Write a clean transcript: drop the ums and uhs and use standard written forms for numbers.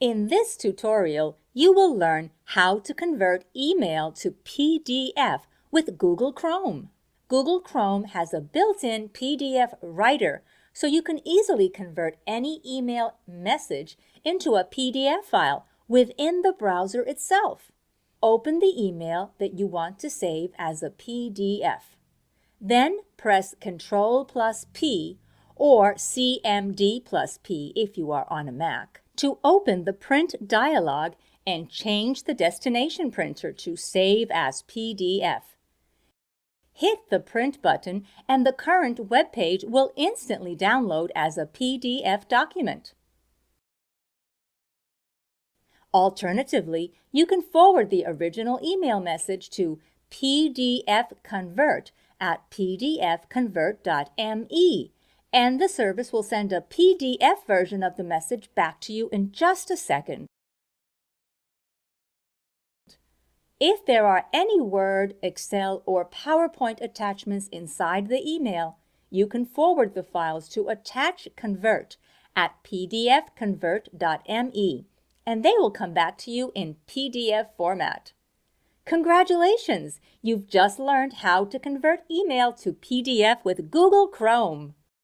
In this tutorial, you will learn how to convert email to PDF with Google Chrome. Google Chrome has a built-in PDF writer, so you can easily convert any email message into a PDF file within the browser itself. Open the email that you want to save as a PDF. Then press Ctrl+P or CMD+P if you are on a Mac to open the print dialog and change the destination printer to Save as PDF. Hit the print button and the current web page will instantly download as a PDF document. Alternatively, you can forward the original email message to pdfconvert@pdfconvert.me, and the service will send a PDF version of the message back to you in just a second. If there are any Word, Excel, or PowerPoint attachments inside the email, you can forward the files to Attach Convert at pdfconvert.me, and they will come back to you in PDF format. Congratulations! You've just learned how to convert email to PDF with Google Chrome.